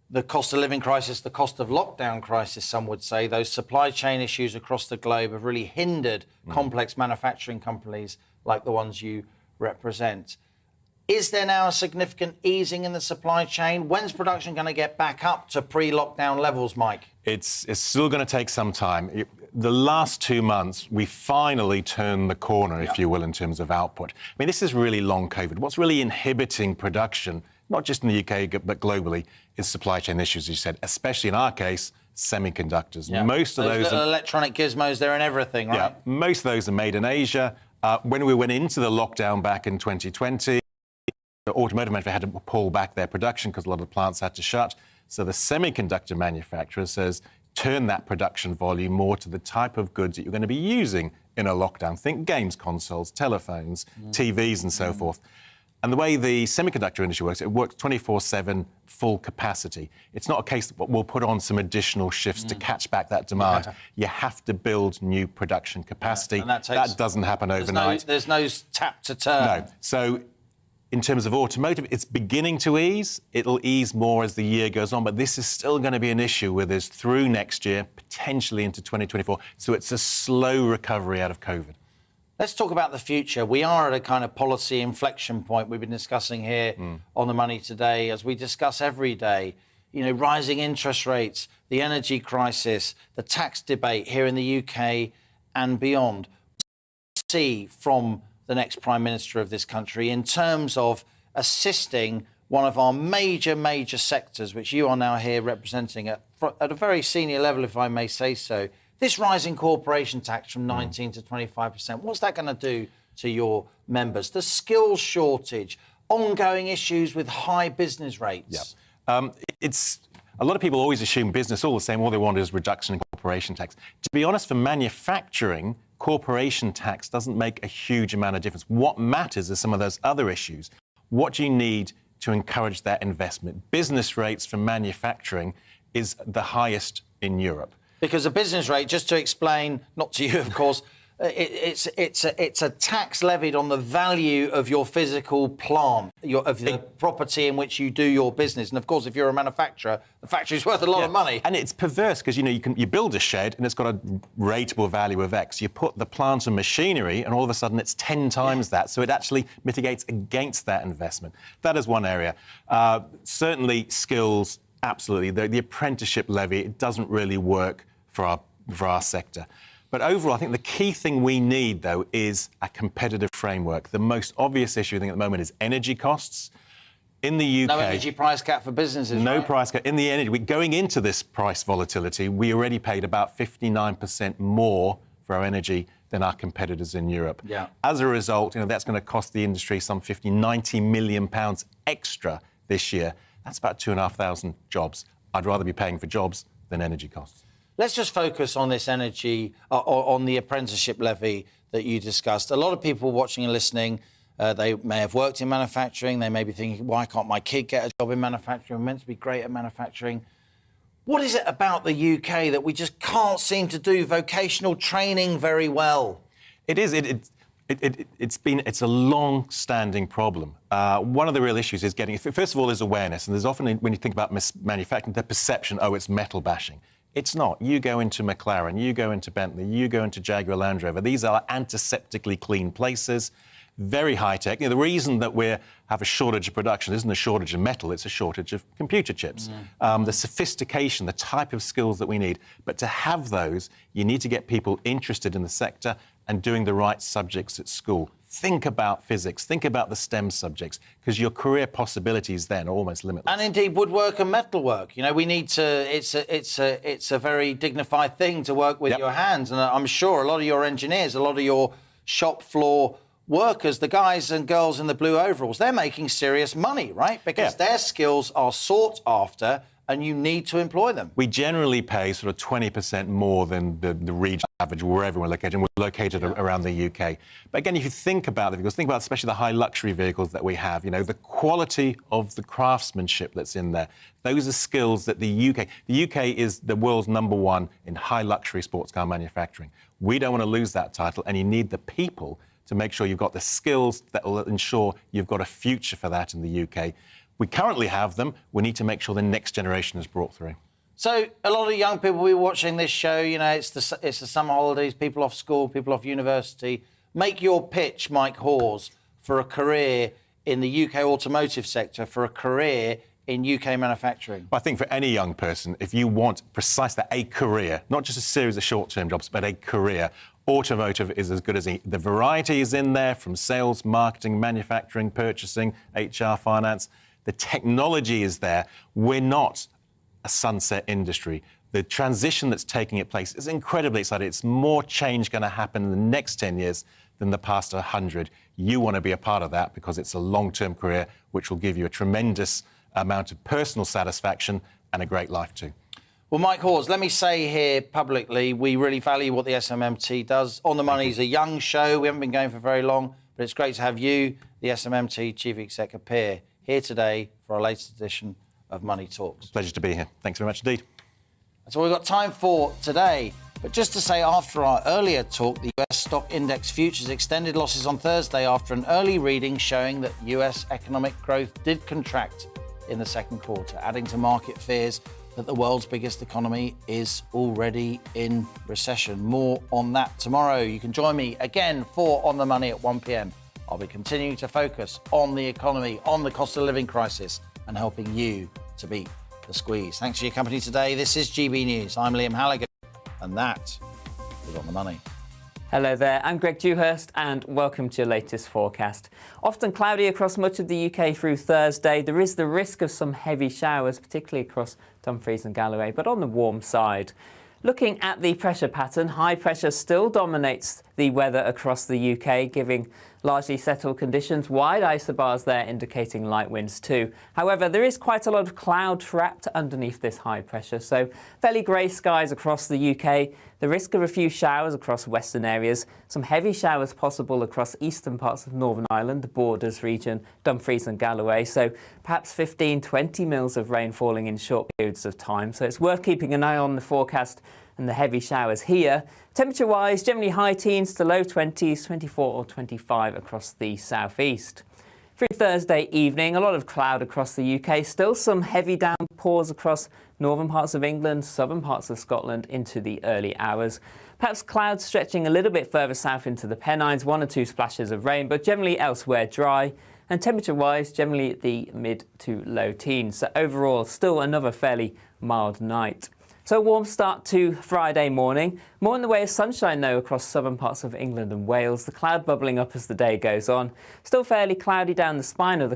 the cost of living crisis, the cost of lockdown crisis, some would say. Those supply chain issues across the globe have really hindered complex manufacturing companies like the ones you represent. Is there now a significant easing in the supply chain? When's production going to get back up to pre-lockdown levels, Mike? It's still going to take some time. The last 2 months, we finally turned the corner, if you will, in terms of output. I mean, this is really long COVID. What's really inhibiting production, not just in the UK, but globally, is supply chain issues, as you said, especially in our case, semiconductors. Yeah. Most of those little electronic gizmos, they're in everything, right? Yeah, most of those are made in Asia. When we went into the lockdown back in 2020, the automotive manufacturer had to pull back their production because a lot of the plants had to shut. So the semiconductor manufacturer says, turn that production volume more to the type of goods that you're going to be using in a lockdown. Think games consoles, telephones, TVs and so forth. And the way the semiconductor industry works, it works 24/7 full capacity. It's not a case that we'll put on some additional shifts to catch back that demand. You have to build new production capacity. And that doesn't happen overnight. There's no tap to turn. No. So in terms of automotive, it's beginning to ease. It'll ease more as the year goes on, but this is still going to be an issue with us through next year, potentially into 2024. So it's a slow recovery out of COVID. Let's talk about the future. We are at a kind of policy inflection point we've been discussing here on The Money today, as we discuss every day. You know, rising interest rates, the energy crisis, the tax debate here in the UK and beyond. See from the next Prime Minister of this country in terms of assisting one of our major sectors, which you are now here representing at a very senior level, if I may say so. This rising corporation tax from 19 to 25%, what's that going to do to your members? The skills shortage, ongoing issues with high business rates. Yeah. It's a lot of people always assume business all the same. All they want is reduction in corporation tax. To be honest, for manufacturing, corporation tax doesn't make a huge amount of difference. What matters is some of those other issues. What do you need to encourage that investment? Business rates for manufacturing is the highest in Europe. Because the business rate, just to explain, not to you, of course, it's a tax levied on the value of your physical plant, of the property in which you do your business. And of course, if you're a manufacturer, the factory's worth a lot of money. And it's perverse because you build a shed and it's got a rateable value of X. You put the plant and machinery, and all of a sudden it's 10 times that. So it actually mitigates against that investment. That is one area. Certainly, skills, absolutely. The apprenticeship levy, it doesn't really work for our sector. But overall, I think the key thing we need, though, is a competitive framework. The most obvious issue, I think, at the moment is energy costs. In the UK... No energy price cap for businesses, No right? price cap. In the energy... Going into this price volatility, we already paid about 59% more for our energy than our competitors in Europe. Yeah. As a result, that's going to cost the industry some 90 million pounds extra this year. That's about 2,500 jobs. I'd rather be paying for jobs than energy costs. Let's just focus on this energy, on the apprenticeship levy that you discussed. A lot of people watching and listening, they may have worked in manufacturing. They may be thinking, why can't my kid get a job in manufacturing? We're meant to be great at manufacturing. What is it about the UK that we just can't seem to do vocational training very well? It is. It's a long-standing problem. One of the real issues is getting... First of all, there's awareness. And there's often, when you think about manufacturing, the perception, it's metal bashing. It's not. You go into McLaren, you go into Bentley, you go into Jaguar Land Rover. These are antiseptically clean places, very high-tech. The reason that we have a shortage of production isn't a shortage of metal, it's a shortage of computer chips. The sophistication, the type of skills that we need. But to have those, you need to get people interested in the sector and doing the right subjects at school. Think about physics, think about the STEM subjects, because your career possibilities then are almost limitless. And indeed, woodwork and metalwork. We need to. It's a very dignified thing to work with your hands, and I'm sure a lot of your engineers, a lot of your shop floor workers, the guys and girls in the blue overalls, they're making serious money, right? Because their skills are sought after, and you need to employ them. We generally pay sort of 20% more than the regional average wherever we're located, and we're located around the UK. But again, if you think about the vehicles, think about especially the high luxury vehicles that we have, the quality of the craftsmanship that's in there. Those are skills that the UK is the world's #1 in high luxury sports car manufacturing. We don't want to lose that title, and you need the people to make sure you've got the skills that will ensure you've got a future for that in the UK. We currently have them. We need to make sure the next generation is brought through. So a lot of young people will be watching this show. It's the summer holidays, people off school, people off university. Make your pitch, Mike Hawes, for a career in the UK automotive sector, for a career in UK manufacturing. I think for any young person, if you want precisely a career, not just a series of short-term jobs, but a career, automotive is as good as any. The variety is in there, from sales, marketing, manufacturing, purchasing, HR, finance. The technology is there. We're not a sunset industry. The transition that's taking place is incredibly exciting. It's more change going to happen in the next 10 years than the past 100. You want to be a part of that because it's a long-term career which will give you a tremendous amount of personal satisfaction and a great life too. Well, Mike Hawes, let me say here publicly, we really value what the SMMT does. On the Money is a young show. We haven't been going for very long, but it's great to have you, the SMMT Chief Exec, appear here today for our latest edition of Money Talks. Pleasure to be here. Thanks very much indeed. That's all we've got time for today. But just to say, after our earlier talk, the US stock index futures extended losses on Thursday after an early reading showing that US economic growth did contract in the second quarter, adding to market fears that the world's biggest economy is already in recession. More on that tomorrow. You can join me again for On the Money at 1 p.m. I'll be continuing to focus on the economy, on the cost of living crisis, and helping you to beat the squeeze. Thanks for your company today. This is GB News. I'm Liam Halligan, and that is On the Money. Hello there, I'm Greg Dewhurst and welcome to your latest forecast. Often cloudy across much of the UK through Thursday. There is the risk of some heavy showers, particularly across Dumfries and Galloway, but on the warm side. Looking at the pressure pattern, high pressure still dominates the weather across the UK, giving largely settled conditions. Wide isobars there indicating light winds too. However, there is quite a lot of cloud trapped underneath this high pressure, so fairly grey skies across the UK. The risk of a few showers across western areas. Some heavy showers possible across eastern parts of Northern Ireland, the Borders region, Dumfries and Galloway. So perhaps 15-20 mils of rain falling in short periods of time. So it's worth keeping an eye on the forecast and the heavy showers here. Temperature-wise, generally high teens to low 20s, 24 or 25 across the southeast. Through Thursday evening, a lot of cloud across the UK. Still some heavy downpours across northern parts of England, southern parts of Scotland into the early hours. Perhaps clouds stretching a little bit further south into the Pennines, 1 or 2 splashes of rain, but generally elsewhere dry. And temperature-wise, generally at the mid to low teens. So overall, still another fairly mild night. So a warm start to Friday morning. More in the way of sunshine, though, across southern parts of England and Wales. The cloud bubbling up as the day goes on. Still fairly cloudy down the spine of the